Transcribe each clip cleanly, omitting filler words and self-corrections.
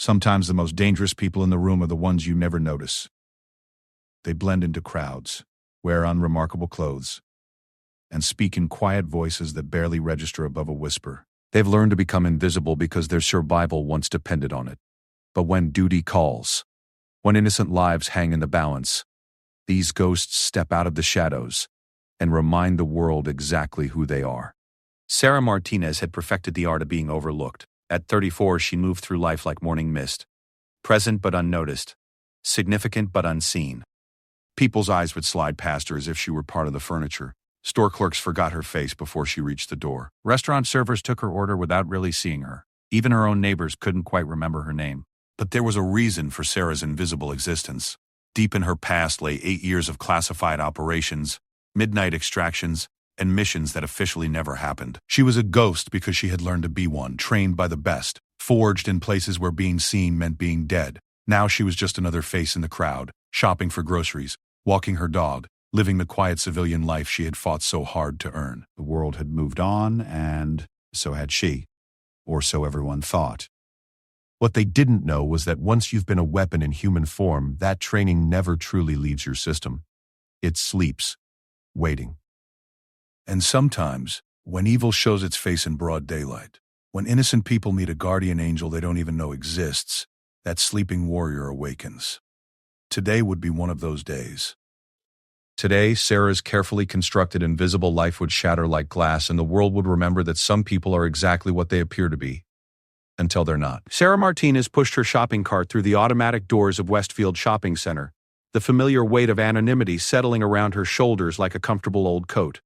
Sometimes the most dangerous people in the room are the ones you never notice. They blend into crowds, wear unremarkable clothes, and speak in quiet voices that barely register above a whisper. They've learned to become invisible because their survival once depended on it. But when duty calls, when innocent lives hang in the balance, these ghosts step out of the shadows and remind the world exactly who they are. Sarah Martinez had perfected the art of being overlooked. At 34, she moved through life like morning mist, present but unnoticed, significant but unseen. People's eyes would slide past her as if she were part of the furniture. Store clerks forgot her face before she reached the door. Restaurant servers took her order without really seeing her. Even her own neighbors couldn't quite remember her name. But there was a reason for Sarah's invisible existence. Deep in her past lay 8 years of classified operations, midnight extractions, and missions that officially never happened. She was a ghost because she had learned to be one, trained by the best, forged in places where being seen meant being dead. Now she was just another face in the crowd, shopping for groceries, walking her dog, living the quiet civilian life she had fought so hard to earn. The world had moved on, and so had she, or so everyone thought. What they didn't know was that once you've been a weapon in human form, that training never truly leaves your system. It sleeps, waiting. And sometimes, when evil shows its face in broad daylight, when innocent people meet a guardian angel they don't even know exists, that sleeping warrior awakens. Today would be one of those days. Today, Sarah's carefully constructed invisible life would shatter like glass, and the world would remember that some people are exactly what they appear to be, until they're not. Sarah Martinez pushed her shopping cart through the automatic doors of Westfield Shopping Center, the familiar weight of anonymity settling around her shoulders like a comfortable old coat.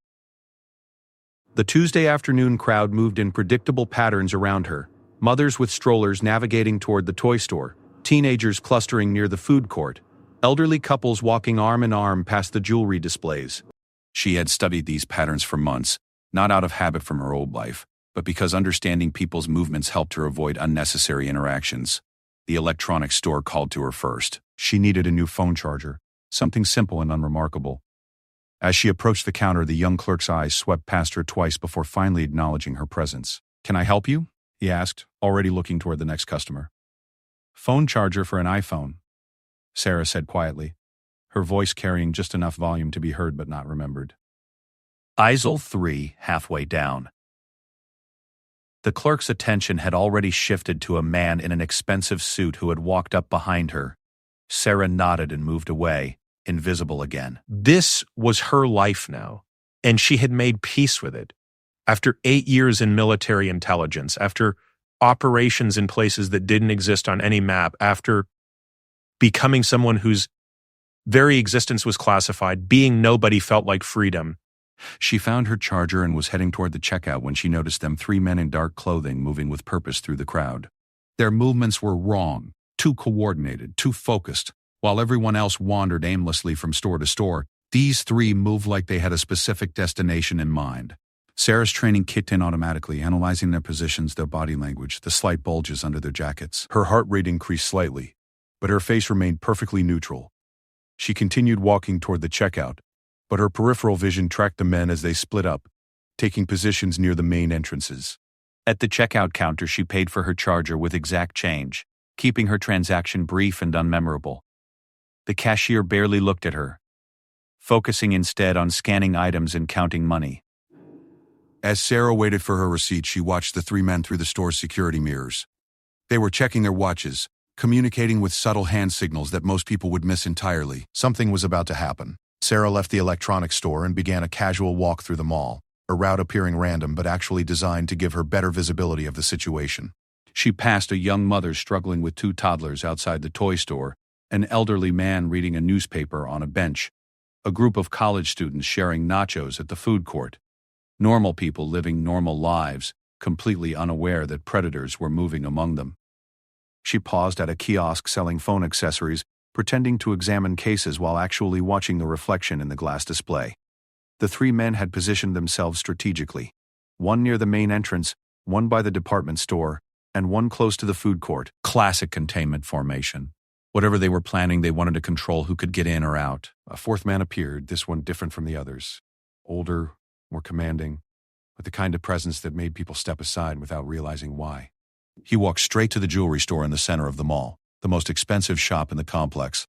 The Tuesday afternoon crowd moved in predictable patterns around her, mothers with strollers navigating toward the toy store, teenagers clustering near the food court, elderly couples walking arm in arm past the jewelry displays. She had studied these patterns for months, not out of habit from her old life, but because understanding people's movements helped her avoid unnecessary interactions. The electronics store called to her first. She needed a new phone charger, something simple and unremarkable. As she approached the counter, the young clerk's eyes swept past her twice before finally acknowledging her presence. "Can I help you?" he asked, already looking toward the next customer. "Phone charger for an iPhone," Sarah said quietly, her voice carrying just enough volume to be heard but not remembered. Aisle 3, halfway down. The clerk's attention had already shifted to a man in an expensive suit who had walked up behind her. Sarah nodded and moved away, invisible again. This was her life now, and she had made peace with it. After 8 years in military intelligence, after operations in places that didn't exist on any map, after becoming someone whose very existence was classified, being nobody felt like freedom. She found her charger and was heading toward the checkout when she noticed them 3 men in dark clothing moving with purpose through the crowd. Their movements were wrong, too coordinated, too focused. While everyone else wandered aimlessly from store to store, these 3 moved like they had a specific destination in mind. Sarah's training kicked in automatically, analyzing their positions, their body language, the slight bulges under their jackets. Her heart rate increased slightly, but her face remained perfectly neutral. She continued walking toward the checkout, but her peripheral vision tracked the men as they split up, taking positions near the main entrances. At the checkout counter, she paid for her charger with exact change, keeping her transaction brief and unmemorable. The cashier barely looked at her, focusing instead on scanning items and counting money. As Sarah waited for her receipt, she watched the 3 men through the store's security mirrors. They were checking their watches, communicating with subtle hand signals that most people would miss entirely. Something was about to happen. Sarah left the electronics store and began a casual walk through the mall, her route appearing random but actually designed to give her better visibility of the situation. She passed a young mother struggling with 2 toddlers outside the toy store, an elderly man reading a newspaper on a bench, a group of college students sharing nachos at the food court, normal people living normal lives, completely unaware that predators were moving among them. She paused at a kiosk selling phone accessories, pretending to examine cases while actually watching the reflection in the glass display. The 3 men had positioned themselves strategically, one near the main entrance, one by the department store, and one close to the food court. Classic containment formation. Whatever they were planning, they wanted to control who could get in or out. A 4th man appeared, this one different from the others. Older, more commanding, with the kind of presence that made people step aside without realizing why. He walked straight to the jewelry store in the center of the mall, the most expensive shop in the complex.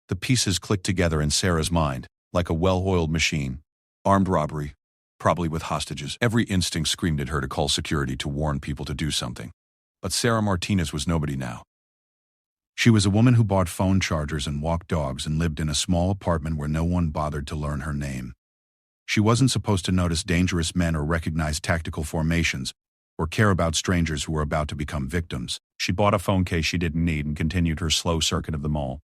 The pieces clicked together in Sarah's mind, like a well-oiled machine. Armed robbery, probably with hostages. Every instinct screamed at her to call security to warn people to do something. But Sarah Martinez was nobody now. She was a woman who bought phone chargers and walked dogs and lived in a small apartment where no one bothered to learn her name. She wasn't supposed to notice dangerous men or recognize tactical formations, or care about strangers who were about to become victims. She bought a phone case she didn't need and continued her slow circuit of the mall.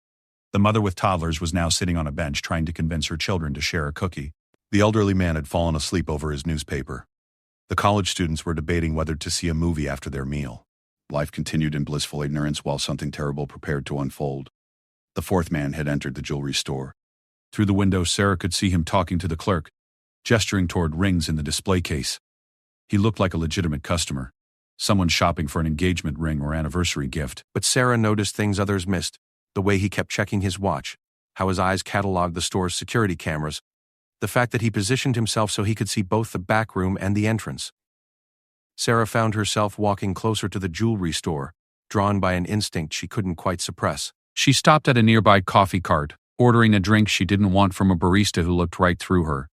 The mother with toddlers was now sitting on a bench trying to convince her children to share a cookie. The elderly man had fallen asleep over his newspaper. The college students were debating whether to see a movie after their meal. Life continued in blissful ignorance while something terrible prepared to unfold. The fourth man had entered the jewelry store. Through the window, Sarah could see him talking to the clerk, gesturing toward rings in the display case. He looked like a legitimate customer, someone shopping for an engagement ring or anniversary gift. But Sarah noticed things others missed, the way he kept checking his watch, how his eyes cataloged the store's security cameras, the fact that he positioned himself so he could see both the back room and the entrance. Sarah found herself walking closer to the jewelry store, drawn by an instinct she couldn't quite suppress. She stopped at a nearby coffee cart, ordering a drink she didn't want from a barista who looked right through her.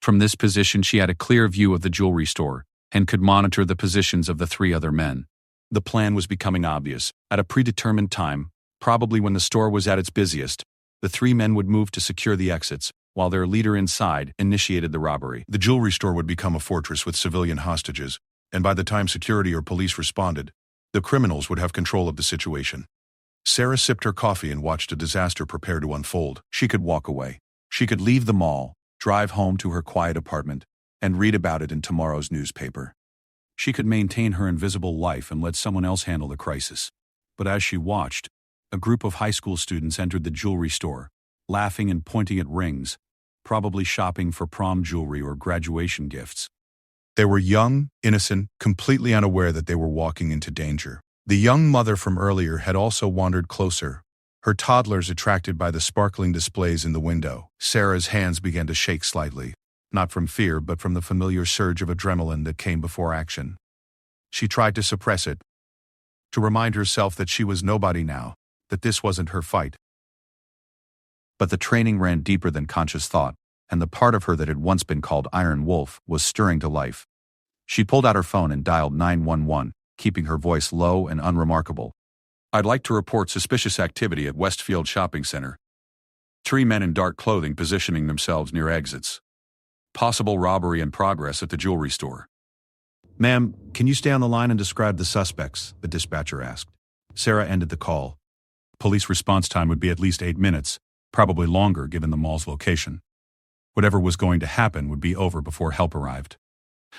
From this position, she had a clear view of the jewelry store and could monitor the positions of the three other men. The plan was becoming obvious. At a predetermined time, probably when the store was at its busiest, the three men would move to secure the exits, while their leader inside initiated the robbery. The jewelry store would become a fortress with civilian hostages, and by the time security or police responded, the criminals would have control of the situation. Sarah sipped her coffee and watched a disaster prepare to unfold. She could walk away. She could leave the mall, drive home to her quiet apartment, and read about it in tomorrow's newspaper. She could maintain her invisible life and let someone else handle the crisis. But as she watched, a group of high school students entered the jewelry store, laughing and pointing at rings, probably shopping for prom jewelry or graduation gifts. They were young, innocent, completely unaware that they were walking into danger. The young mother from earlier had also wandered closer, her toddlers attracted by the sparkling displays in the window. Sarah's hands began to shake slightly, not from fear but from the familiar surge of adrenaline that came before action. She tried to suppress it, to remind herself that she was nobody now, that this wasn't her fight. But the training ran deeper than conscious thought, and the part of her that had once been called Iron Wolf was stirring to life. She pulled out her phone and dialed 911, keeping her voice low and unremarkable. "I'd like to report suspicious activity at Westfield Shopping Center. 3 men in dark clothing positioning themselves near exits. Possible robbery in progress at the jewelry store." "Ma'am, can you stay on the line and describe the suspects?" the dispatcher asked. Sarah ended the call. Police response time would be at least 8 minutes, probably longer given the mall's location. Whatever was going to happen would be over before help arrived.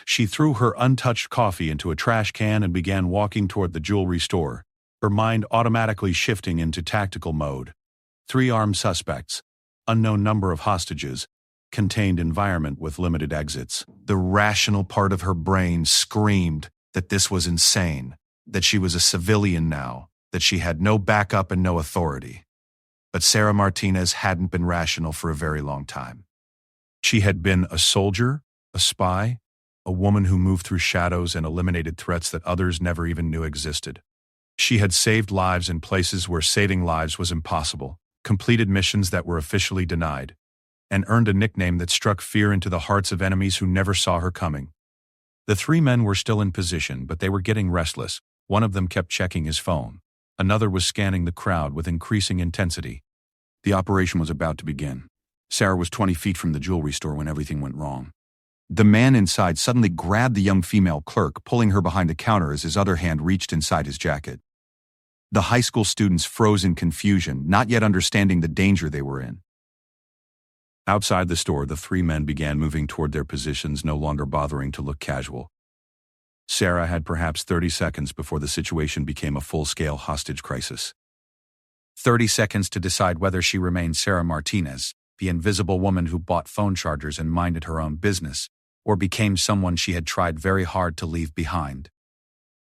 She threw her untouched coffee into a trash can and began walking toward the jewelry store, her mind automatically shifting into tactical mode. 3 armed suspects, unknown number of hostages, contained environment with limited exits. The rational part of her brain screamed that this was insane, that she was a civilian now, that she had no backup and no authority. But Sarah Martinez hadn't been rational for a very long time. She had been a soldier, a spy, a woman who moved through shadows and eliminated threats that others never even knew existed. She had saved lives in places where saving lives was impossible, completed missions that were officially denied, and earned a nickname that struck fear into the hearts of enemies who never saw her coming. The 3 men were still in position, but they were getting restless. One of them kept checking his phone. Another was scanning the crowd with increasing intensity. The operation was about to begin. Sarah was 20 feet from the jewelry store when everything went wrong. The man inside suddenly grabbed the young female clerk, pulling her behind the counter as his other hand reached inside his jacket. The high school students froze in confusion, not yet understanding the danger they were in. Outside the store, the 3 men began moving toward their positions, no longer bothering to look casual. Sarah had perhaps 30 seconds before the situation became a full-scale hostage crisis. 30 seconds to decide whether she remained Sarah Martinez, the invisible woman who bought phone chargers and minded her own business, or became someone she had tried very hard to leave behind.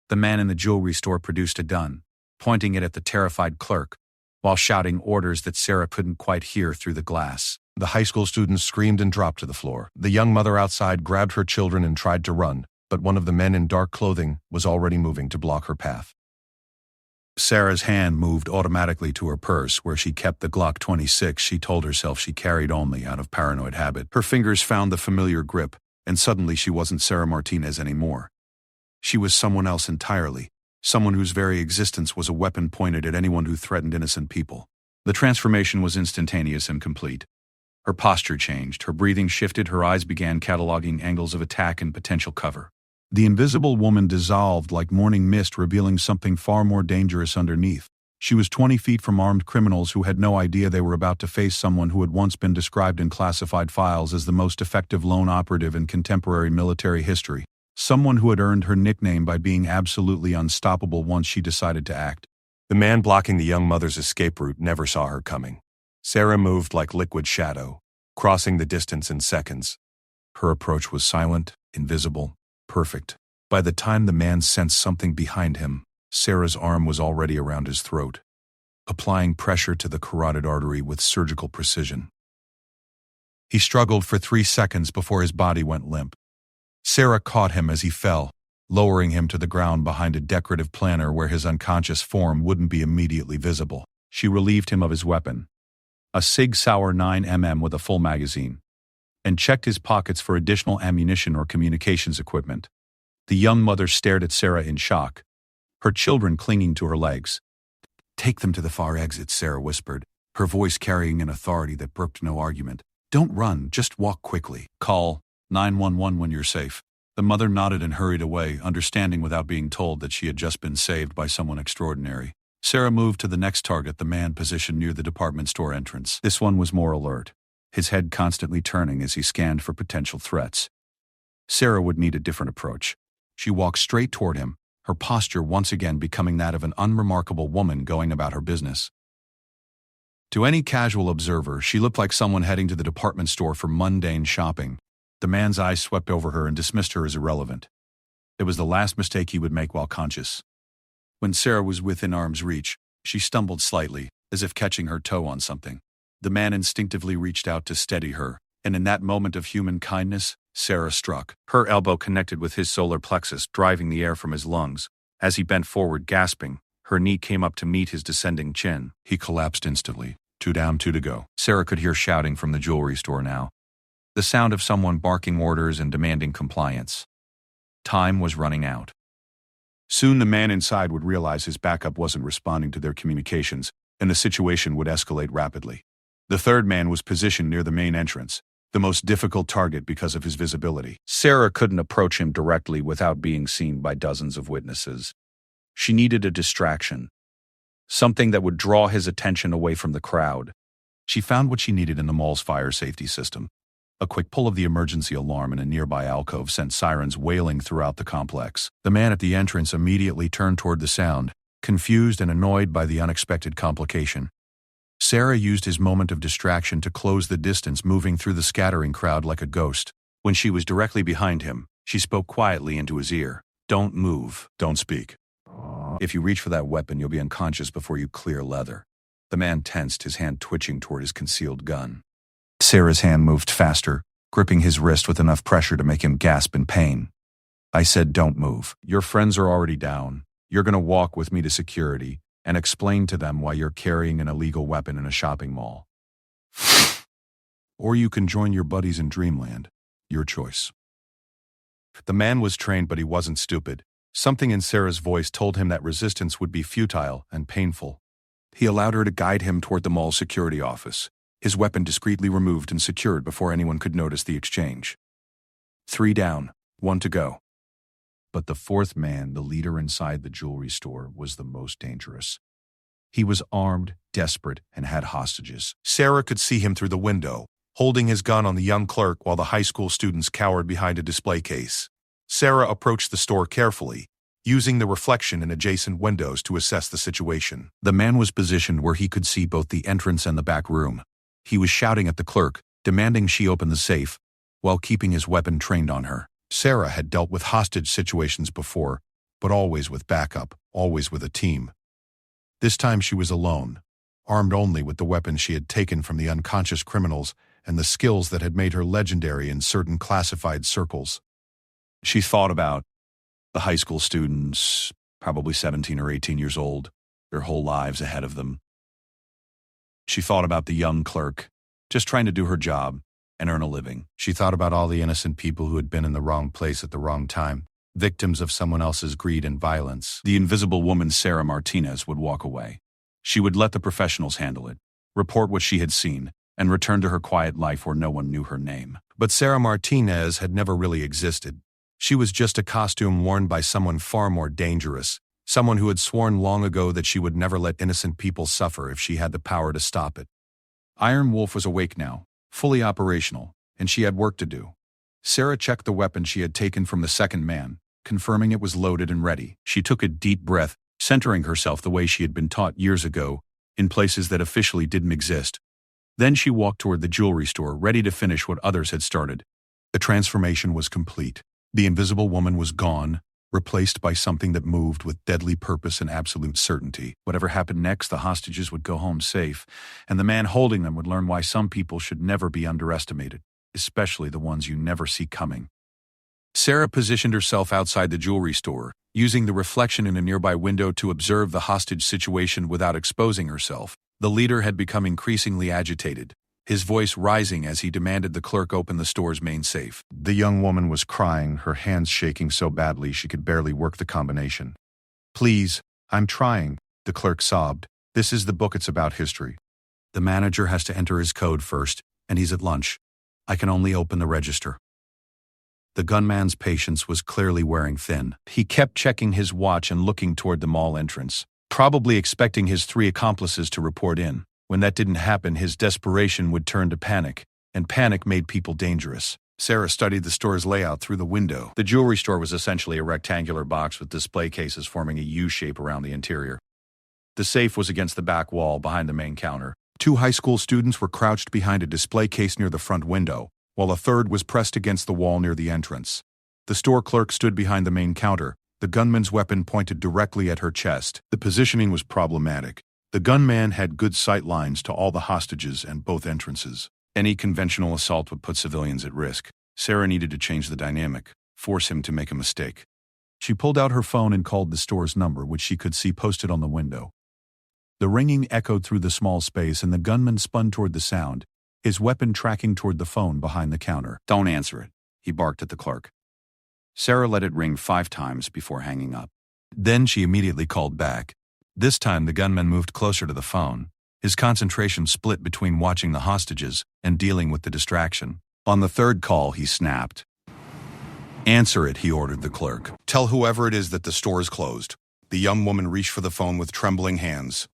The man in the jewelry store produced a gun, pointing it at the terrified clerk, while shouting orders that Sarah couldn't quite hear through the glass. The high school students screamed and dropped to the floor. The young mother outside grabbed her children and tried to run, but one of the men in dark clothing was already moving to block her path. Sarah's hand moved automatically to her purse where she kept the Glock 26 she told herself she carried only out of paranoid habit. Her fingers found the familiar grip, and suddenly she wasn't Sarah Martinez anymore. She was someone else entirely, someone whose very existence was a weapon pointed at anyone who threatened innocent people. The transformation was instantaneous and complete. Her posture changed, her breathing shifted, her eyes began cataloging angles of attack and potential cover. The invisible woman dissolved like morning mist, revealing something far more dangerous underneath. She was 20 feet from armed criminals who had no idea they were about to face someone who had once been described in classified files as the most effective lone operative in contemporary military history. Someone who had earned her nickname by being absolutely unstoppable once she decided to act. The man blocking the young mother's escape route never saw her coming. Sarah moved like liquid shadow, crossing the distance in seconds. Her approach was silent, invisible, perfect. By the time the man sensed something behind him, Sarah's arm was already around his throat, applying pressure to the carotid artery with surgical precision. He struggled for 3 seconds before his body went limp. Sarah caught him as he fell, lowering him to the ground behind a decorative planter where his unconscious form wouldn't be immediately visible. She relieved him of his weapon, a Sig Sauer 9mm with a full magazine, and checked his pockets for additional ammunition or communications equipment. The young mother stared at Sarah in shock, her children clinging to her legs. "Take them to the far exit," Sarah whispered, her voice carrying an authority that brooked no argument. "Don't run, just walk quickly. Call 911 when you're safe." The mother nodded and hurried away, understanding without being told that she had just been saved by someone extraordinary. Sarah moved to the next target, the man positioned near the department store entrance. This one was more alert, his head constantly turning as he scanned for potential threats. Sarah would need a different approach. She walked straight toward him, her posture once again becoming that of an unremarkable woman going about her business. To any casual observer, she looked like someone heading to the department store for mundane shopping. The man's eyes swept over her and dismissed her as irrelevant. It was the last mistake he would make while conscious. When Sarah was within arm's reach, she stumbled slightly, as if catching her toe on something. The man instinctively reached out to steady her, and in that moment of human kindness, Sarah struck. Her elbow connected with his solar plexus, driving the air from his lungs. As he bent forward, gasping, her knee came up to meet his descending chin. He collapsed instantly. 2 down, 2 to go. Sarah could hear shouting from the jewelry store now, the sound of someone barking orders and demanding compliance. Time was running out. Soon the man inside would realize his backup wasn't responding to their communications, and the situation would escalate rapidly. The third man was positioned near the main entrance, the most difficult target because of his visibility. Sarah couldn't approach him directly without being seen by dozens of witnesses. She needed a distraction, something that would draw his attention away from the crowd. She found what she needed in the mall's fire safety system. A quick pull of the emergency alarm in a nearby alcove sent sirens wailing throughout the complex. The man at the entrance immediately turned toward the sound, confused and annoyed by the unexpected complication. Sarah used his moment of distraction to close the distance, moving through the scattering crowd like a ghost. When she was directly behind him, she spoke quietly into his ear. "Don't move. Don't speak. If you reach for that weapon, you'll be unconscious before you clear leather." The man tensed, his hand twitching toward his concealed gun. Sarah's hand moved faster, gripping his wrist with enough pressure to make him gasp in pain. "I said don't move. Your friends are already down. You're going to walk with me to security and explain to them why you're carrying an illegal weapon in a shopping mall. Or you can join your buddies in Dreamland. Your choice." The man was trained, but he wasn't stupid. Something in Sarah's voice told him that resistance would be futile and painful. He allowed her to guide him toward the mall's security office, his weapon discreetly removed and secured before anyone could notice the exchange. 3 down, 1 to go. But the fourth man, the leader inside the jewelry store, was the most dangerous. He was armed, desperate, and had hostages. Sarah could see him through the window, holding his gun on the young clerk while the high school students cowered behind a display case. Sarah approached the store carefully, using the reflection in adjacent windows to assess the situation. The man was positioned where he could see both the entrance and the back room. He was shouting at the clerk, demanding she open the safe, while keeping his weapon trained on her. Sarah had dealt with hostage situations before, but always with backup, always with a team. This time she was alone, armed only with the weapon she had taken from the unconscious criminals and the skills that had made her legendary in certain classified circles. She thought about the high school students, probably 17 or 18 years old, their whole lives ahead of them. She thought about the young clerk, just trying to do her job and earn a living. She thought about all the innocent people who had been in the wrong place at the wrong time, victims of someone else's greed and violence. The invisible woman, Sarah Martinez, would walk away. She would let the professionals handle it, report what she had seen, and return to her quiet life where no one knew her name. But Sarah Martinez had never really existed. She was just a costume worn by someone far more dangerous, someone who had sworn long ago that she would never let innocent people suffer if she had the power to stop it. Iron Wolf was awake now, fully operational, and she had work to do. Sarah checked the weapon she had taken from the second man, confirming it was loaded and ready. She took a deep breath, centering herself the way she had been taught years ago, in places that officially didn't exist. Then she walked toward the jewelry store, ready to finish what others had started. The transformation was complete. The invisible woman was gone, replaced by something that moved with deadly purpose and absolute certainty. Whatever happened next, the hostages would go home safe, and the man holding them would learn why some people should never be underestimated, especially the ones you never see coming. Sarah positioned herself outside the jewelry store, using the reflection in a nearby window to observe the hostage situation without exposing herself. The leader had become increasingly agitated, his voice rising as he demanded the clerk open the store's main safe. The young woman was crying, her hands shaking so badly she could barely work the combination. "Please, I'm trying," the clerk sobbed. "This is the book, it's about history. The manager has to enter his code first, and he's at lunch. I can only open the register." The gunman's patience was clearly wearing thin. He kept checking his watch and looking toward the mall entrance, probably expecting his 3 accomplices to report in. When that didn't happen, his desperation would turn to panic, and panic made people dangerous. Sarah studied the store's layout through the window. The jewelry store was essentially a rectangular box with display cases forming a U shape around the interior. The safe was against the back wall behind the main counter. 2 high school students were crouched behind a display case near the front window, while a third was pressed against the wall near the entrance. The store clerk stood behind the main counter, the gunman's weapon pointed directly at her chest. The positioning was problematic. The gunman had good sight lines to all the hostages and both entrances. Any conventional assault would put civilians at risk. Sarah needed to change the dynamic, force him to make a mistake. She pulled out her phone and called the store's number, which she could see posted on the window. The ringing echoed through the small space, and the gunman spun toward the sound, his weapon tracking toward the phone behind the counter. "Don't answer it," he barked at the clerk. Sarah let it ring 5 times before hanging up. Then she immediately called back. This time the gunman moved closer to the phone. His concentration split between watching the hostages and dealing with the distraction. On the 3rd call, he snapped. "Answer it," he ordered the clerk. "Tell whoever it is that the store is closed." The young woman reached for the phone with trembling hands.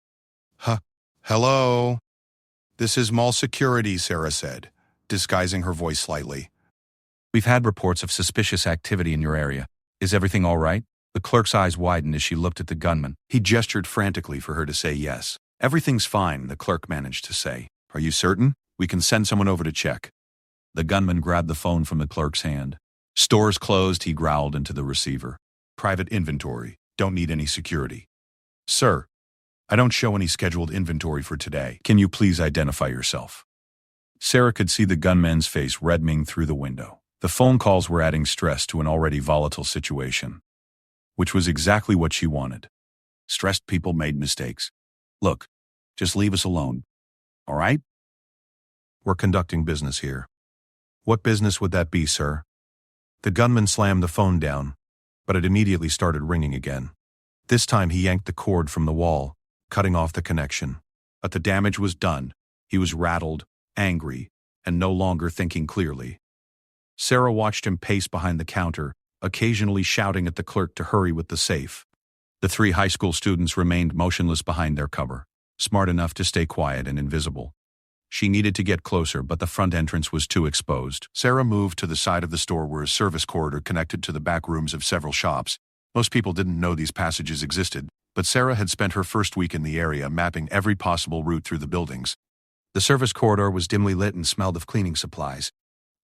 Hello? "This is mall security," Sarah said, disguising her voice slightly. "We've had reports of suspicious activity in your area. Is everything all right?" The clerk's eyes widened as she looked at the gunman. He gestured frantically for her to say yes. "Everything's fine," the clerk managed to say. "Are you certain? We can send someone over to check." The gunman grabbed the phone from the clerk's hand. "Store's closed," he growled into the receiver. "Private inventory. Don't need any security." "Sir, I don't show any scheduled inventory for today. Can you please identify yourself?" Sarah could see the gunman's face reddening through the window. The phone calls were adding stress to an already volatile situation, which was exactly what she wanted. Stressed people made mistakes. "Look, just leave us alone. All right? We're conducting business here." "What business would that be, sir?" The gunman slammed the phone down, but it immediately started ringing again. This time he yanked the cord from the wall, cutting off the connection. But the damage was done. He was rattled, angry, and no longer thinking clearly. Sarah watched him pace behind the counter, occasionally shouting at the clerk to hurry with the safe. The 3 high school students remained motionless behind their cover, smart enough to stay quiet and invisible. She needed to get closer, but the front entrance was too exposed. Sarah moved to the side of the store where a service corridor connected to the back rooms of several shops. Most people didn't know these passages existed, but Sarah had spent her first week in the area mapping every possible route through the buildings. The service corridor was dimly lit and smelled of cleaning supplies.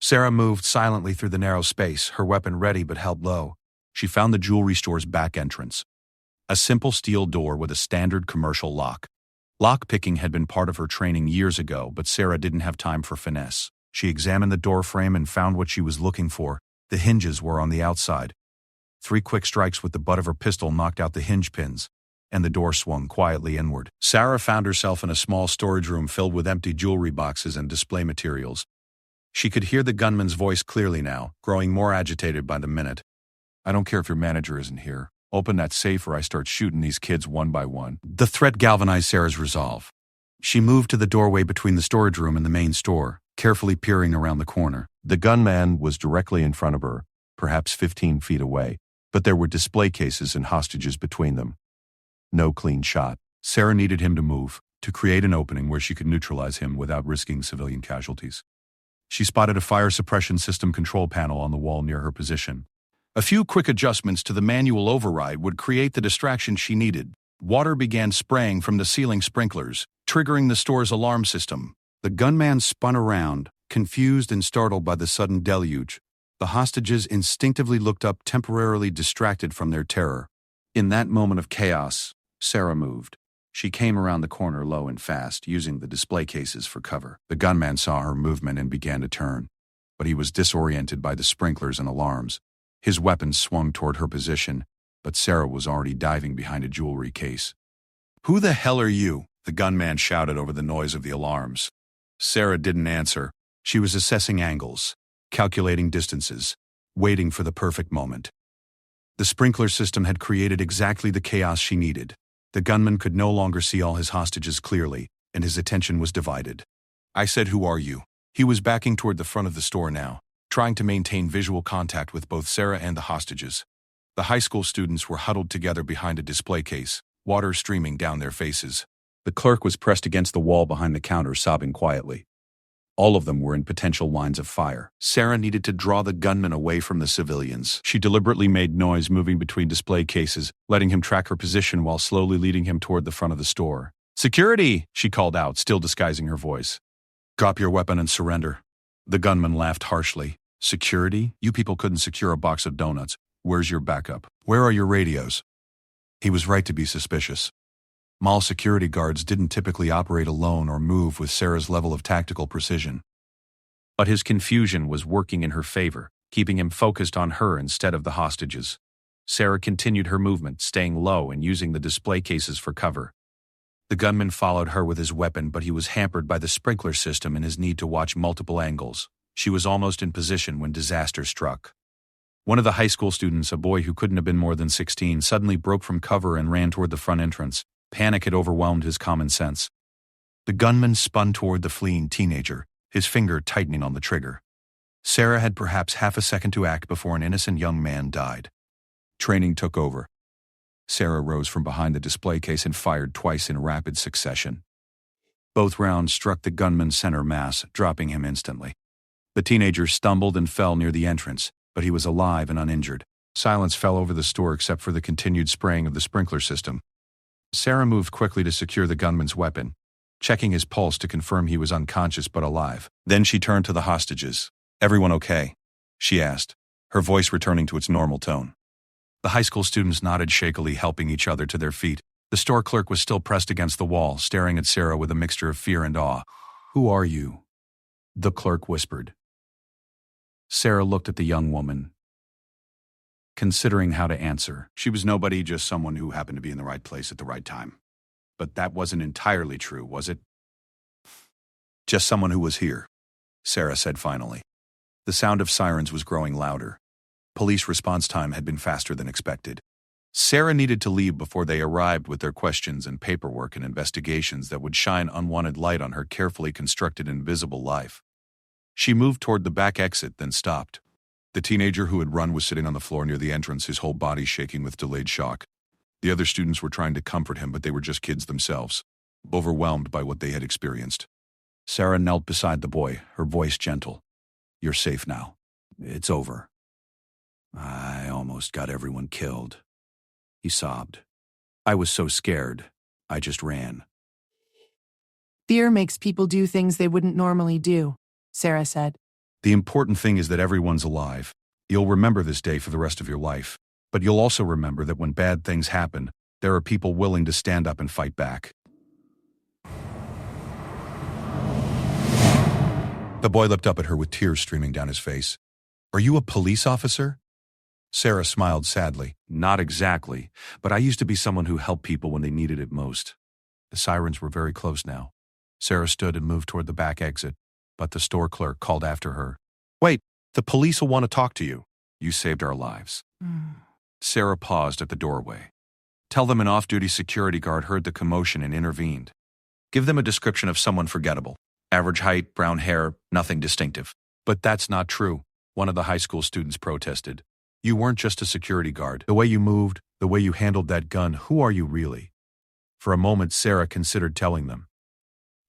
Sarah moved silently through the narrow space, her weapon ready but held low. She found the jewelry store's back entrance. A simple steel door with a standard commercial lock. Lock-picking had been part of her training years ago, but Sarah didn't have time for finesse. She examined the door frame and found what she was looking for, The hinges were on the outside. 3 quick strikes with the butt of her pistol knocked out the hinge pins, and the door swung quietly inward. Sarah found herself in a small storage room filled with empty jewelry boxes and display materials. She could hear the gunman's voice clearly now, growing more agitated by the minute. "I don't care if your manager isn't here. Open that safe or I start shooting these kids one by one." The threat galvanized Sarah's resolve. She moved to the doorway between the storage room and the main store, carefully peering around the corner. The gunman was directly in front of her, perhaps 15 feet away, but there were display cases and hostages between them. No clean shot. Sarah needed him to move, to create an opening where she could neutralize him without risking civilian casualties. She spotted a fire suppression system control panel on the wall near her position. A few quick adjustments to the manual override would create the distraction she needed. Water began spraying from the ceiling sprinklers, triggering the store's alarm system. The gunman spun around, confused and startled by the sudden deluge. The hostages instinctively looked up, temporarily distracted from their terror. In that moment of chaos, Sarah moved. She came around the corner low and fast, using the display cases for cover. The gunman saw her movement and began to turn, but he was disoriented by the sprinklers and alarms. His weapon swung toward her position, but Sarah was already diving behind a jewelry case. "Who the hell are you?" the gunman shouted over the noise of the alarms. Sarah didn't answer. She was assessing angles, calculating distances, waiting for the perfect moment. The sprinkler system had created exactly the chaos she needed. The gunman could no longer see all his hostages clearly, and his attention was divided. "I said, who are you?" He was backing toward the front of the store now, trying to maintain visual contact with both Sarah and the hostages. The high school students were huddled together behind a display case, water streaming down their faces. The clerk was pressed against the wall behind the counter, sobbing quietly. All of them were in potential lines of fire. Sarah needed to draw the gunman away from the civilians. She deliberately made noise, moving between display cases, letting him track her position while slowly leading him toward the front of the store. "Security!" she called out, still disguising her voice. "Drop your weapon and surrender." The gunman laughed harshly. "Security? You people couldn't secure a box of donuts. Where's your backup? Where are your radios?" He was right to be suspicious. Mall security guards didn't typically operate alone or move with Sarah's level of tactical precision. But his confusion was working in her favor, keeping him focused on her instead of the hostages. Sarah continued her movement, staying low and using the display cases for cover. The gunman followed her with his weapon, but he was hampered by the sprinkler system and his need to watch multiple angles. She was almost in position when disaster struck. One of the high school students, a boy who couldn't have been more than 16, suddenly broke from cover and ran toward the front entrance. Panic had overwhelmed his common sense. The gunman spun toward the fleeing teenager, his finger tightening on the trigger. Sarah had perhaps half a second to act before an innocent young man died. Training took over. Sarah rose from behind the display case and fired twice in rapid succession. Both rounds struck the gunman's center mass, dropping him instantly. The teenager stumbled and fell near the entrance, but he was alive and uninjured. Silence fell over the store except for the continued spraying of the sprinkler system. Sarah moved quickly to secure the gunman's weapon, checking his pulse to confirm he was unconscious but alive. Then she turned to the hostages. "Everyone okay?" she asked, her voice returning to its normal tone. The high school students nodded shakily, helping each other to their feet. The store clerk was still pressed against the wall, staring at Sarah with a mixture of fear and awe. "Who are you?" the clerk whispered. Sarah looked at the young woman, considering how to answer. She was nobody, just someone who happened to be in the right place at the right time. But that wasn't entirely true, was it? "Just someone who was here," Sarah said finally. The sound of sirens was growing louder. Police response time had been faster than expected. Sarah needed to leave before they arrived with their questions and paperwork and investigations that would shine unwanted light on her carefully constructed invisible life. She moved toward the back exit, then stopped. The teenager who had run was sitting on the floor near the entrance, his whole body shaking with delayed shock. The other students were trying to comfort him, but they were just kids themselves, overwhelmed by what they had experienced. Sarah knelt beside the boy, her voice gentle. "You're safe now. It's over." "I almost got everyone killed," he sobbed. "I was so scared, I just ran." Fear makes people do things they wouldn't normally do, Sarah said. "The important thing is that everyone's alive. You'll remember this day for the rest of your life. But you'll also remember that when bad things happen, there are people willing to stand up and fight back." The boy looked up at her with tears streaming down his face. Are you a police officer? Sarah smiled sadly. Not exactly, but I used to be someone who helped people when they needed it most. The sirens were very close now. Sarah stood and moved toward the back exit, but the store clerk called after her. Wait, the police will want to talk to you. You saved our lives. Sarah paused at the doorway. Tell them an off-duty security guard heard the commotion and intervened. Give them a description of someone forgettable. Average height, brown hair, nothing distinctive. But that's not true, one of the high school students protested. You weren't just a security guard. The way you moved, the way you handled that gun, who are you really? For a moment, Sarah considered telling them.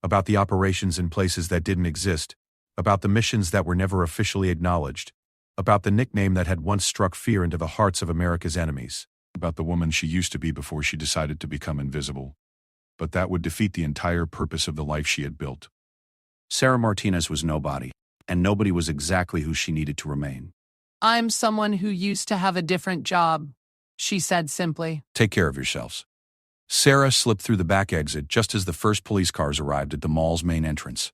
About the operations in places that didn't exist, about the missions that were never officially acknowledged, about the nickname that had once struck fear into the hearts of America's enemies, about the woman she used to be before she decided to become invisible. But that would defeat the entire purpose of the life she had built. Sarah Martinez was nobody, and nobody was exactly who she needed to remain. I'm someone who used to have a different job, she said simply. Take care of yourselves. Sarah slipped through the back exit just as the first police cars arrived at the mall's main entrance.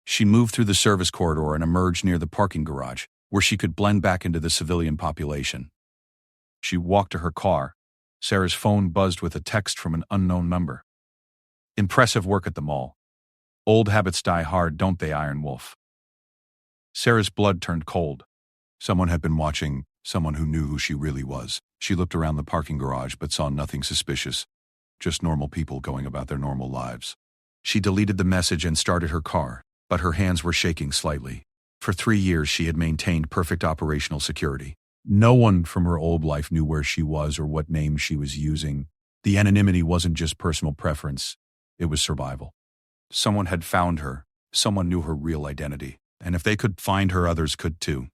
She moved through the service corridor and emerged near the parking garage, where she could blend back into the civilian population. She walked to her car. Sarah's phone buzzed with a text from an unknown number. Impressive work at the mall. Old habits die hard, don't they, Iron Wolf? Sarah's blood turned cold. Someone had been watching, someone who knew who she really was. She looked around the parking garage but saw nothing suspicious. Just normal people going about their normal lives. She deleted the message and started her car, but her hands were shaking slightly. For 3 years she had maintained perfect operational security. No one from her old life knew where she was or what name she was using. The anonymity wasn't just personal preference, it was survival. Someone had found her, someone knew her real identity, and if they could find her, others could too.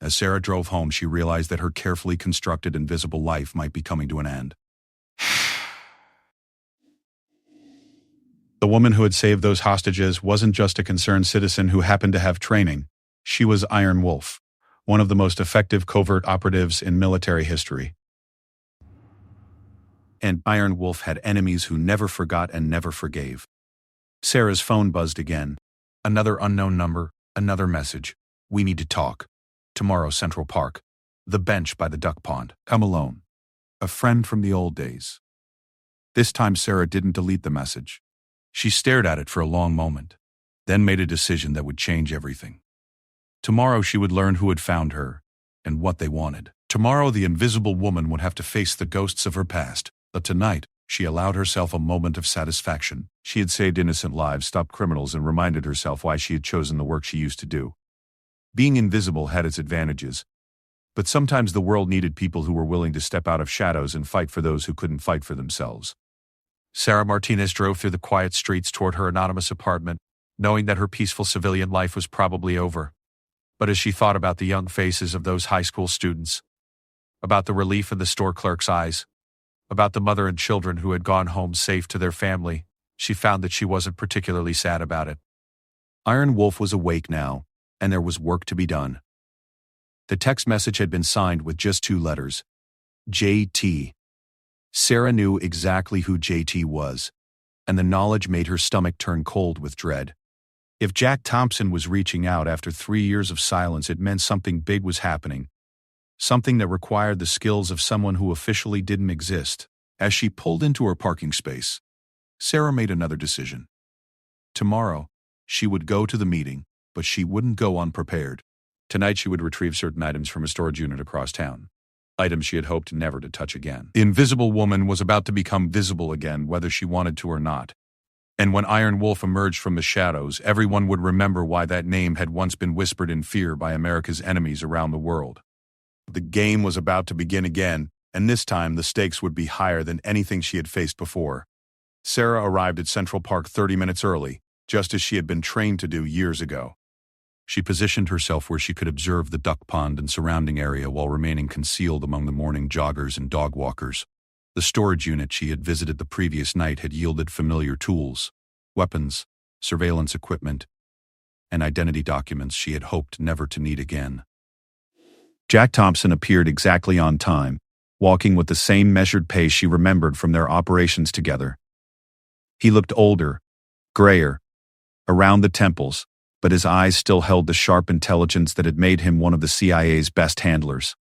As Sarah drove home, she realized that her carefully constructed invisible life might be coming to an end. The woman who had saved those hostages wasn't just a concerned citizen who happened to have training. She was Iron Wolf, one of the most effective covert operatives in military history. And Iron Wolf had enemies who never forgot and never forgave. Sarah's phone buzzed again. Another unknown number, another message. We need to talk. Tomorrow, Central Park. The bench by the duck pond. Come alone. A friend from the old days. This time Sarah didn't delete the message. She stared at it for a long moment, then made a decision that would change everything. Tomorrow she would learn who had found her, and what they wanted. Tomorrow the invisible woman would have to face the ghosts of her past, but tonight she allowed herself a moment of satisfaction. She had saved innocent lives, stopped criminals, and reminded herself why she had chosen the work she used to do. Being invisible had its advantages, but sometimes the world needed people who were willing to step out of shadows and fight for those who couldn't fight for themselves. Sarah Martinez drove through the quiet streets toward her anonymous apartment, knowing that her peaceful civilian life was probably over. But as she thought about the young faces of those high school students, about the relief in the store clerk's eyes, about the mother and children who had gone home safe to their family, she found that she wasn't particularly sad about it. Iron Wolf was awake now, and there was work to be done. The text message had been signed with just 2 letters. JT. Sarah knew exactly who JT was, and the knowledge made her stomach turn cold with dread. If Jack Thompson was reaching out after 3 years of silence, it meant something big was happening. Something that required the skills of someone who officially didn't exist. As she pulled into her parking space, Sarah made another decision. Tomorrow, she would go to the meeting, but she wouldn't go unprepared. Tonight she would retrieve certain items from a storage unit across town. Items she had hoped never to touch again. The invisible woman was about to become visible again, whether she wanted to or not. And when Iron Wolf emerged from the shadows, everyone would remember why that name had once been whispered in fear by America's enemies around the world. The game was about to begin again, and this time the stakes would be higher than anything she had faced before. Sarah arrived at Central Park 30 minutes early, just as she had been trained to do years ago. She positioned herself where she could observe the duck pond and surrounding area while remaining concealed among the morning joggers and dog walkers. The storage unit she had visited the previous night had yielded familiar tools, weapons, surveillance equipment, and identity documents she had hoped never to need again. Jack Thompson appeared exactly on time, walking with the same measured pace she remembered from their operations together. He looked older, grayer, around the temples, but his eyes still held the sharp intelligence that had made him one of the CIA's best handlers.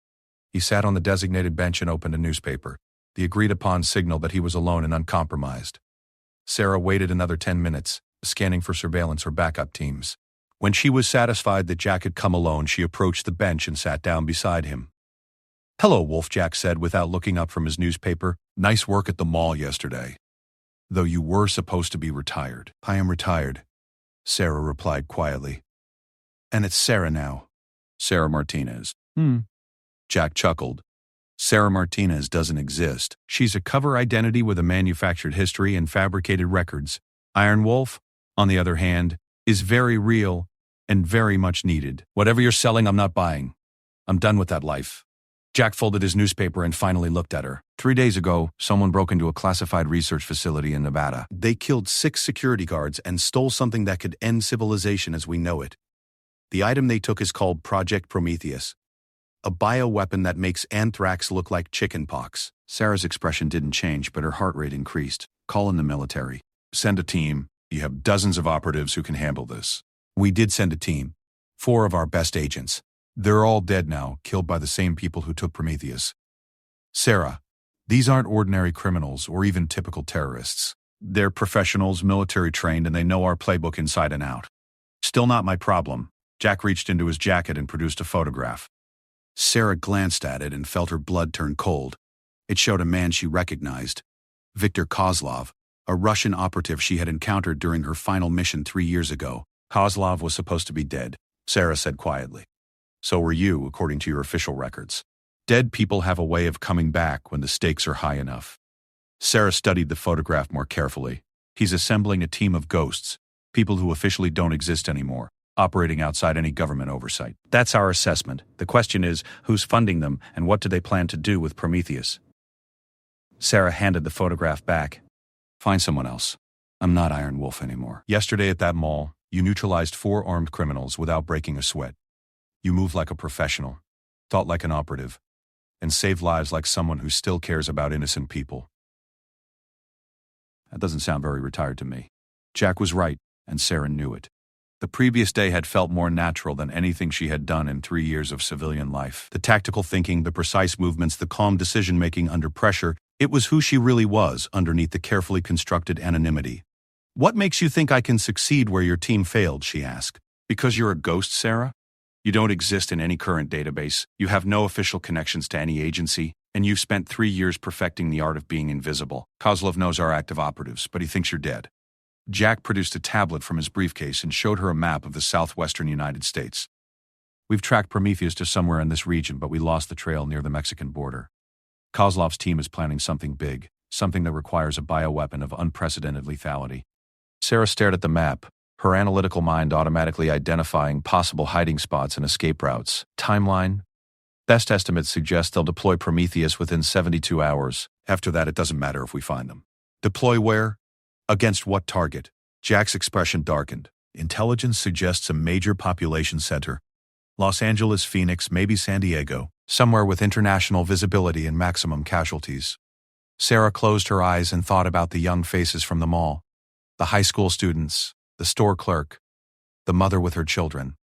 He sat on the designated bench and opened a newspaper, the agreed-upon signal that he was alone and uncompromised. Sarah waited another 10 minutes, scanning for surveillance or backup teams. When she was satisfied that Jack had come alone, she approached the bench and sat down beside him. "Hello, Wolf," Jack said without looking up from his newspaper. "Nice work at the mall yesterday. Though you were supposed to be retired." "I am retired," Sarah replied quietly. "And it's Sarah now." "Sarah Martinez." Jack chuckled. "Sarah Martinez doesn't exist. She's a cover identity with a manufactured history and fabricated records. Iron Wolf, on the other hand, is very real and very much needed. Whatever you're selling, I'm not buying. I'm done with that life." Jack folded his newspaper and finally looked at her. 3 days ago, someone broke into a classified research facility in Nevada. They killed 6 security guards and stole something that could end civilization as we know it. The item they took is called Project Prometheus, a bioweapon that makes anthrax look like chickenpox. Sarah's expression didn't change, but her heart rate increased. "Call in the military. Send a team. You have dozens of operatives who can handle this." We did send a team. 4 of our best agents. They're all dead now, killed by the same people who took Prometheus. "Sarah, these aren't ordinary criminals or even typical terrorists. They're professionals, military trained, and they know our playbook inside and out." "Still not my problem." Jack reached into his jacket and produced a photograph. Sarah glanced at it and felt her blood turn cold. It showed a man she recognized, Viktor Kozlov, a Russian operative she had encountered during her final mission 3 years ago. "Kozlov was supposed to be dead," Sarah said quietly. "So were you, according to your official records. Dead people have a way of coming back when the stakes are high enough." Sarah studied the photograph more carefully. "He's assembling a team of ghosts, people who officially don't exist anymore, operating outside any government oversight. That's our assessment. The question is, who's funding them and what do they plan to do with Prometheus?" Sarah handed the photograph back. "Find someone else. I'm not Iron Wolf anymore. Yesterday at that mall, you neutralized 4 armed criminals without breaking a sweat. You moved like a professional, thought like an operative, and saved lives like someone who still cares about innocent people." That doesn't sound very retired to me. Jack was right, and Sarah knew it. The previous day had felt more natural than anything she had done in 3 years of civilian life. The tactical thinking, the precise movements, the calm decision-making under pressure, it was who she really was underneath the carefully constructed anonymity. "What makes you think I can succeed where your team failed?" she asked. "Because you're a ghost, Sarah? You don't exist in any current database, you have no official connections to any agency, and you've spent 3 years perfecting the art of being invisible. Kozlov knows our active operatives, but he thinks you're dead." Jack produced a tablet from his briefcase and showed her a map of the southwestern United States. "We've tracked Prometheus to somewhere in this region, but we lost the trail near the Mexican border. Kozlov's team is planning something big, something that requires a bioweapon of unprecedented lethality." Sarah stared at the map, her analytical mind automatically identifying possible hiding spots and escape routes. Timeline? Best estimates suggest they'll deploy Prometheus within 72 hours. After that, it doesn't matter if we find them. Deploy where? Against what target? Jack's expression darkened. Intelligence suggests a major population center. Los Angeles, Phoenix, maybe San Diego. Somewhere with international visibility and maximum casualties. Sarah closed her eyes and thought about the young faces from the mall. The high school students, the store clerk, the mother with her children.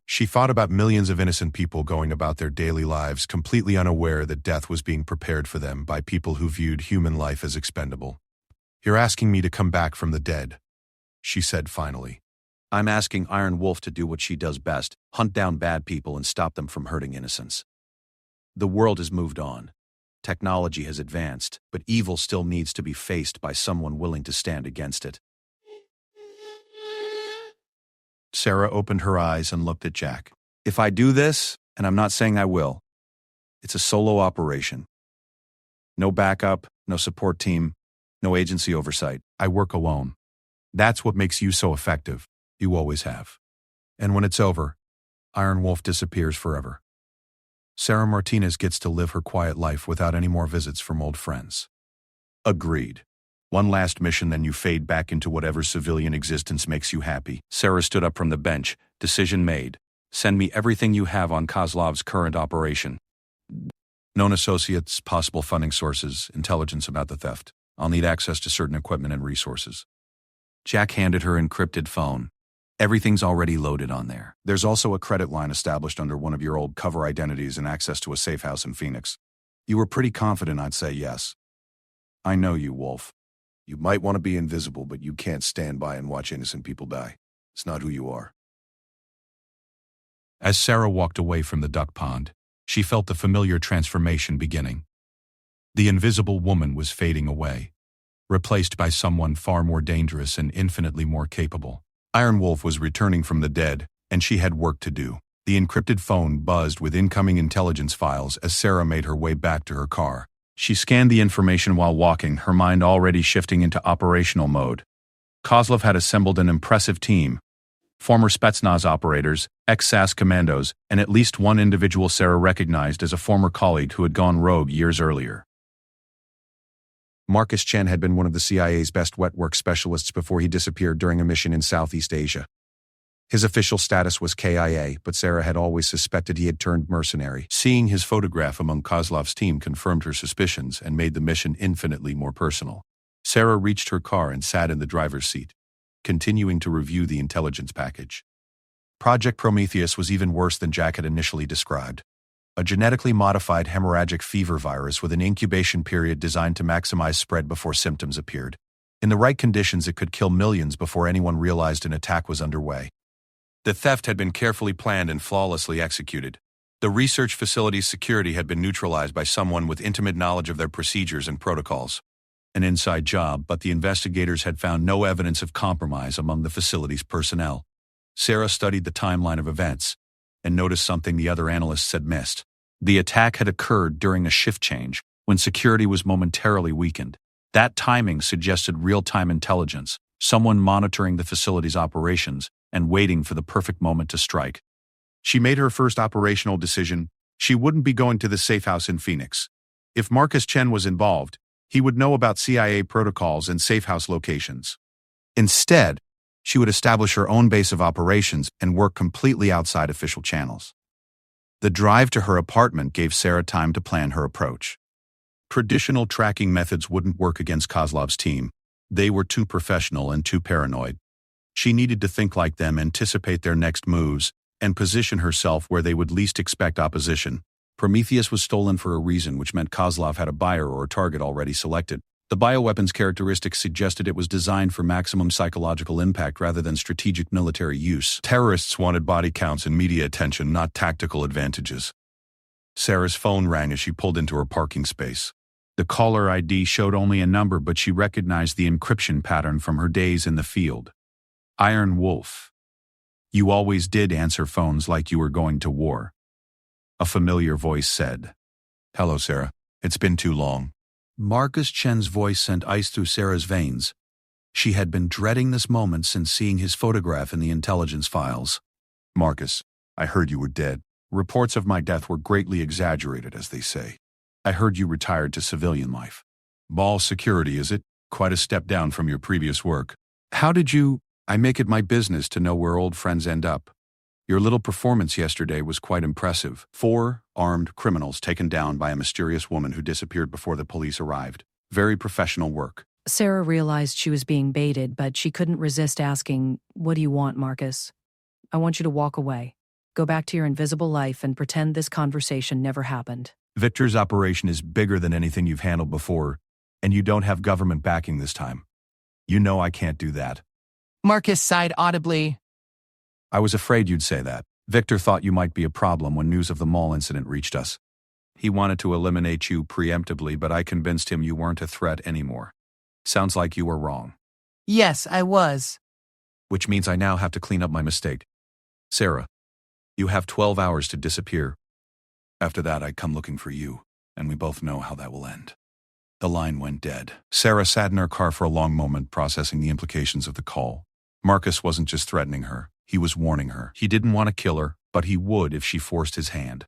She thought about millions of innocent people going about their daily lives completely unaware that death was being prepared for them by people who viewed human life as expendable. "You're asking me to come back from the dead," she said finally. "I'm asking Iron Wolf to do what she does best, hunt down bad people and stop them from hurting innocents. The world has moved on. Technology has advanced, but evil still needs to be faced by someone willing to stand against it." Sarah opened her eyes and looked at Jack. "If I do this, and I'm not saying I will, it's a solo operation. No backup, no support team, no agency oversight. I work alone. That's what makes you so effective. You always have. And when it's over, Iron Wolf disappears forever. Sarah Martinez gets to live her quiet life without any more visits from old friends." "Agreed. One last mission, then you fade back into whatever civilian existence makes you happy." Sarah stood up from the bench. "Decision made. Send me everything you have on Kozlov's current operation. Known associates, possible funding sources, intelligence about the theft. I'll need access to certain equipment and resources." Jack handed her encrypted phone. Everything's already loaded on there. There's also a credit line established under one of your old cover identities and access to a safe house in Phoenix. You were pretty confident I'd say yes. I know you, Wolf. You might want to be invisible, but you can't stand by and watch innocent people die. It's not who you are. As Sarah walked away from the duck pond, she felt the familiar transformation beginning. The invisible woman was fading away, replaced by someone far more dangerous and infinitely more capable. Iron Wolf was returning from the dead, and she had work to do. The encrypted phone buzzed with incoming intelligence files as Sarah made her way back to her car. She scanned the information while walking, her mind already shifting into operational mode. Kozlov had assembled an impressive team. Former Spetsnaz operators, ex-SAS commandos, and at least one individual Sarah recognized as a former colleague who had gone rogue years earlier. Marcus Chen had been one of the CIA's best wet work specialists before he disappeared during a mission in Southeast Asia. His official status was KIA, but Sarah had always suspected he had turned mercenary. Seeing his photograph among Kozlov's team confirmed her suspicions and made the mission infinitely more personal. Sarah reached her car and sat in the driver's seat, continuing to review the intelligence package. Project Prometheus was even worse than Jack had initially described. A genetically modified hemorrhagic fever virus with an incubation period designed to maximize spread before symptoms appeared. In the right conditions, it could kill millions before anyone realized an attack was underway. The theft had been carefully planned and flawlessly executed. The research facility's security had been neutralized by someone with intimate knowledge of their procedures and protocols. An inside job, but the investigators had found no evidence of compromise among the facility's personnel. Sarah studied the timeline of events and noticed something the other analysts had missed. The attack had occurred during a shift change, when security was momentarily weakened. That timing suggested real-time intelligence, someone monitoring the facility's operations and waiting for the perfect moment to strike. She made her first operational decision. She wouldn't be going to the safe house in Phoenix. If Marcus Chen was involved, he would know about CIA protocols and safe house locations. Instead, she would establish her own base of operations and work completely outside official channels. The drive to her apartment gave Sarah time to plan her approach. Traditional tracking methods wouldn't work against Kozlov's team. They were too professional and too paranoid. She needed to think like them, anticipate their next moves, and position herself where they would least expect opposition. Prometheus was stolen for a reason, which meant Kozlov had a buyer or a target already selected. The bioweapons characteristics suggested it was designed for maximum psychological impact rather than strategic military use. Terrorists wanted body counts and media attention, not tactical advantages. Sarah's phone rang as she pulled into her parking space. The caller ID showed only a number, but she recognized the encryption pattern from her days in the field. Iron Wolf. You always did answer phones like you were going to war. A familiar voice said. Hello, Sarah. It's been too long. Marcus Chen's voice sent ice through Sarah's veins. She had been dreading this moment since seeing his photograph in the intelligence files. Marcus, I heard you were dead. Reports of my death were greatly exaggerated, as they say. I heard you retired to civilian life. Ball security, is it? Quite a step down from your previous work. How did you... I make it my business to know where old friends end up. Your little performance yesterday was quite impressive. 4 armed criminals taken down by a mysterious woman who disappeared before the police arrived. Very professional work. Sarah realized she was being baited, but she couldn't resist asking, "What do you want, Marcus? I want you to walk away. Go back to your invisible life and pretend this conversation never happened." Victor's operation is bigger than anything you've handled before, and you don't have government backing this time. You know I can't do that. Marcus sighed audibly. I was afraid you'd say that. Victor thought you might be a problem when news of the mall incident reached us. He wanted to eliminate you preemptively, but I convinced him you weren't a threat anymore. Sounds like you were wrong. Yes, I was. Which means I now have to clean up my mistake. Sarah, you have 12 hours to disappear. After that, I come looking for you, and we both know how that will end. The line went dead. Sarah sat in her car for a long moment, processing the implications of the call. Marcus wasn't just threatening her, he was warning her. He didn't want to kill her, but he would if she forced his hand.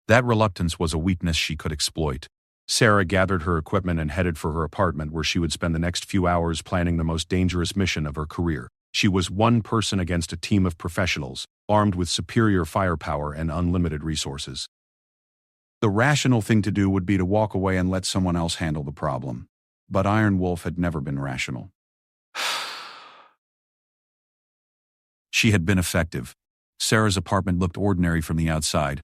That reluctance was a weakness she could exploit. Sarah gathered her equipment and headed for her apartment, where she would spend the next few hours planning the most dangerous mission of her career. She was one person against a team of professionals, armed with superior firepower and unlimited resources. The rational thing to do would be to walk away and let someone else handle the problem. But Iron Wolf had never been rational. She had been effective. Sarah's apartment looked ordinary from the outside,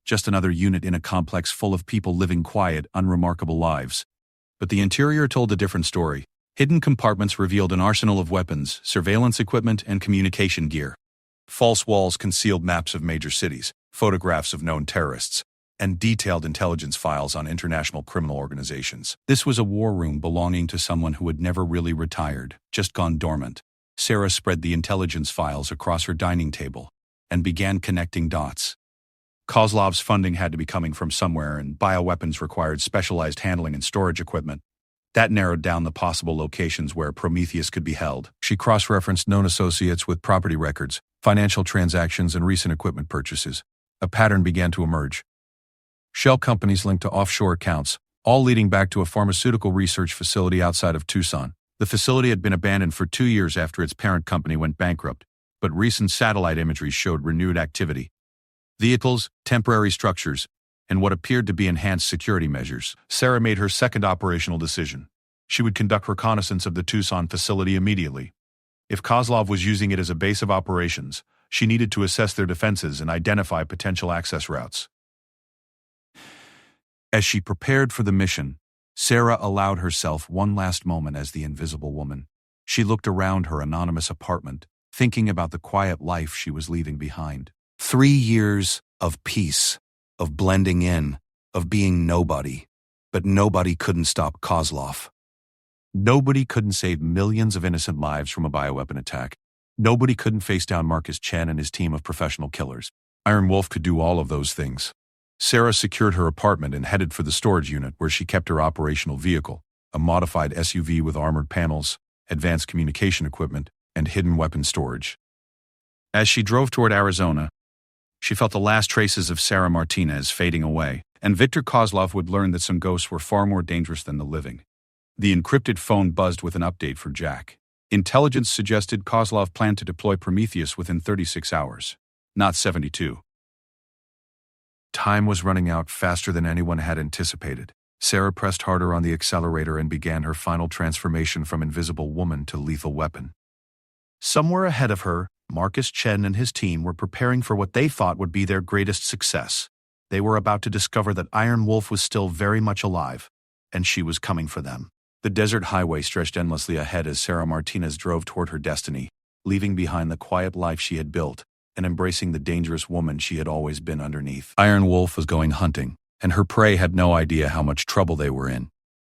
just another unit in a complex full of people living quiet, unremarkable lives. But the interior told a different story. Hidden compartments revealed an arsenal of weapons, surveillance equipment, and communication gear. False walls concealed maps of major cities, photographs of known terrorists, and detailed intelligence files on international criminal organizations. This was a war room belonging to someone who had never really retired, just gone dormant. Sarah spread the intelligence files across her dining table and began connecting dots. Kozlov's funding had to be coming from somewhere, and bioweapons required specialized handling and storage equipment. That narrowed down the possible locations where Prometheus could be held. She cross-referenced known associates with property records, financial transactions, and recent equipment purchases. A pattern began to emerge. Shell companies linked to offshore accounts, all leading back to a pharmaceutical research facility outside of Tucson. The facility had been abandoned for 2 years after its parent company went bankrupt, but recent satellite imagery showed renewed activity. Vehicles, temporary structures, and what appeared to be enhanced security measures. Sarah made her second operational decision. She would conduct reconnaissance of the Tucson facility immediately. If Kozlov was using it as a base of operations, she needed to assess their defenses and identify potential access routes. As she prepared for the mission, Sarah allowed herself one last moment as the Invisible Woman. She looked around her anonymous apartment, thinking about the quiet life she was leaving behind. 3 years of peace, of blending in, of being nobody. But nobody couldn't stop Kozlov. Nobody couldn't save millions of innocent lives from a bioweapon attack. Nobody couldn't face down Marcus Chen and his team of professional killers. Iron Wolf could do all of those things. Sarah secured her apartment and headed for the storage unit where she kept her operational vehicle, a modified SUV with armored panels, advanced communication equipment, and hidden weapon storage. As she drove toward Arizona, she felt the last traces of Sarah Martinez fading away, and Victor Kozlov would learn that some ghosts were far more dangerous than the living. The encrypted phone buzzed with an update for Jack. Intelligence suggested Kozlov planned to deploy Prometheus within 36 hours, not 72. Time was running out faster than anyone had anticipated. Sarah pressed harder on the accelerator and began her final transformation from Invisible Woman to lethal weapon. Somewhere ahead of her, Marcus Chen and his team were preparing for what they thought would be their greatest success. They were about to discover that Iron Wolf was still very much alive, and she was coming for them. The desert highway stretched endlessly ahead as Sarah Martinez drove toward her destiny, leaving behind the quiet life she had built and embracing the dangerous woman she had always been underneath. Iron Wolf was going hunting, and her prey had no idea how much trouble they were in.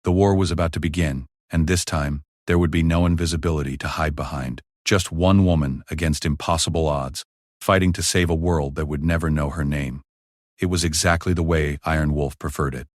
The war was about to begin, and this time, there would be no invisibility to hide behind. Just one woman against impossible odds, fighting to save a world that would never know her name. It was exactly the way Iron Wolf preferred it.